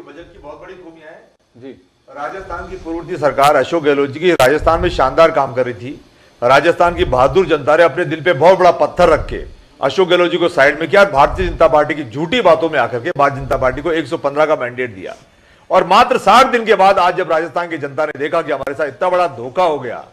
Budget की बहुत बड़ी खूबियां हैं जी। राजस्थान की पूर्ववर्ती सरकार अशोक गहलोत जी की राजस्थान में शानदार काम कर रही थी। राजस्थान की बहादुर जनता ने अपने दिल पे बहुत बड़ा पत्थर रख के अशोक गहलोत जी को साइड में किया। भारतीय जनता पार्टी की झूठी बातों में आकर के भारतीय जनता पार्टी को 115 का मैंडेट दिया और मात्र 60 दिन के बाद आज जब राजस्थान की जनता ने देखा कि हमारे साथ इतना बड़ा धोखा हो गया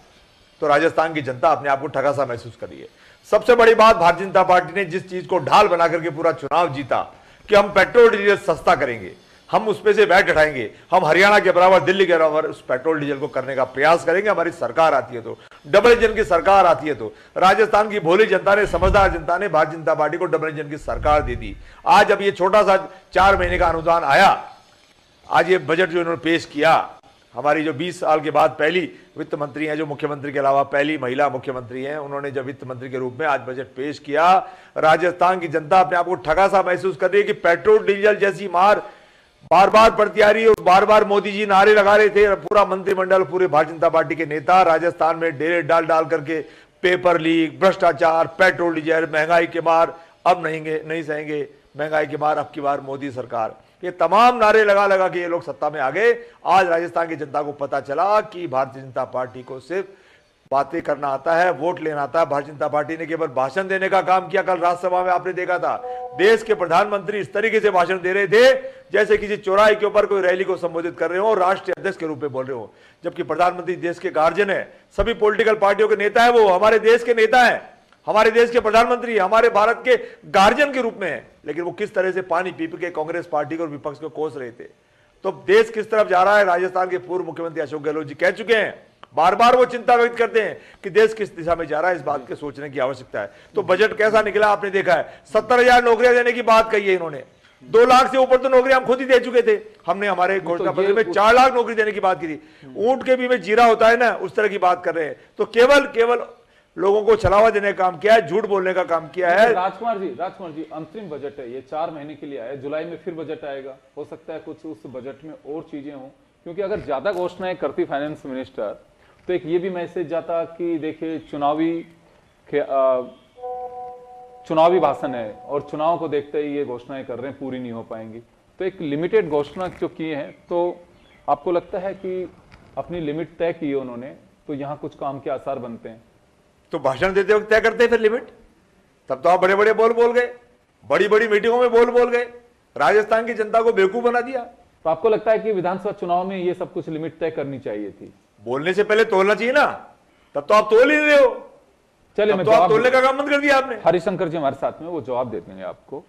तो राजस्थान की जनता अपने आप को ठगा सा महसूस कर रही है। सबसे बड़ी बात, भारतीय जनता पार्टी ने जिस चीज को ढाल बना करके पूरा चुनाव जीता कि हम पेट्रोल डीजल सस्ता करेंगे, हम उस पे से वैट हटाएंगे, हम हरियाणा के बराबर, दिल्ली के बराबर उस पेट्रोल डीजल को करने का प्रयास करेंगे। हमारी सरकार आती है तो, डबल इंजन की सरकार आती है तो राजस्थान की भोली जनता ने, समझदार जनता ने भारतीय जनता पार्टी को डबल इंजन की सरकार दे दी। आज जब ये छोटा सा 4 महीने का अनुदान आया, आज ये बजट जो इन्होंने पेश किया, हमारी जो 20 साल के बाद पहली वित्त मंत्री हैं, जो मुख्यमंत्री के अलावा पहली महिला मुख्यमंत्री हैं, उन्होंने जब वित्त मंत्री के रूप में आज बजट पेश किया, राजस्थान की जनता अपने आप को ठगा सा महसूस कर रही है कि पेट्रोल डीजल जैसी मार बार बार पड़ती आ रही है और बार बार मोदी जी नारे लगा रहे थे। पूरा मंत्रिमंडल, पूरे भारतीय जनता पार्टी के नेता राजस्थान में डेरे डाल डाल करके पेपर लीक, भ्रष्टाचार, पेट्रोल डीजल, महंगाई के मार, अब नहीं सहेंगे महंगाई के मार, अब की बार मोदी सरकार, ये तमाम नारे लगा लगा के ये लोग सत्ता में आ गए। आज राजस्थान की जनता को पता चला कि भारतीय जनता पार्टी को सिर्फ बातें करना आता है, वोट लेना आता है। भारतीय जनता पार्टी ने केवल भाषण देने का काम किया। कल राज्यसभा में आपने देखा था, देश के प्रधानमंत्री इस तरीके से भाषण दे रहे थे जैसे किसी चौराहे के ऊपर कोई रैली को संबोधित कर रहे हो और राष्ट्रीय अध्यक्ष के रूप में बोल रहे हो, जबकि प्रधानमंत्री देश के गार्जियन है, सभी पॉलिटिकल पार्टियों के नेता है, वो हमारे देश के नेता है, हमारे देश के प्रधानमंत्री, हमारे भारत के गार्जियन के रूप में है। लेकिन वो किस तरह से पानी पी के कांग्रेस पार्टी को और विपक्ष को कोस रहे थे। तो देश किस तरफ जा रहा है, राजस्थान के पूर्व मुख्यमंत्री अशोक गहलोत जी कह चुके हैं, बार बार वो चिंता व्यक्त करते हैं कि देश किस दिशा में जा रहा है, इस बात के सोचने की आवश्यकता है। तो बजट कैसा निकला आपने देखा है। 70,000 नौकरियां देने की बात कही है इन्होंने, 2 लाख से ऊपर तो नौकरियां हम खुद ही दे चुके थे। हमने हमारे घोषणा पत्र में 4 लाख नौकरी देने की बात की थी। ऊंट के भी में जीरा होता है ना, उस तरह की बात कर रहे हैं। तो केवल लोगों को छलावा देने का काम किया है, झूठ बोलने का काम किया है। राजकुमार जी, अंतरिम बजट है, ये 4 महीने के लिए आया, जुलाई में फिर बजट आएगा, हो सकता है कुछ उस बजट में और चीजें हों, क्योंकि अगर ज्यादा घोषणाएं करती फाइनेंस मिनिस्टर तो एक ये भी मैसेज जाता कि देखिए चुनावी भाषण है और चुनाव को देखते ही ये घोषणाएं कर रहे हैं, पूरी नहीं हो पाएंगी। तो एक लिमिटेड घोषणा जो किए हैं, तो आपको लगता है कि अपनी लिमिट तय की है उन्होंने, तो यहाँ कुछ काम के आसार बनते हैं। तो भाषण देते वक्त तय करते हैं फिर लिमिट, तब तो आप बड़े बड़े बोल गए, बड़ी बड़ी मीटिंगों में बोल गए, राजस्थान की जनता को बेवकूफ बना दिया। तो आपको लगता है कि विधानसभा चुनाव में ये सब कुछ लिमिट तय करनी चाहिए थी? बोलने से पहले तोलना चाहिए ना, तब तो आप तोल ही रहे हो। चलिए, तो आप तोलने का काम बंद कर दिया आपने। हरिशंकर जी हमारे साथ में, वो जवाब देते हैं आपको।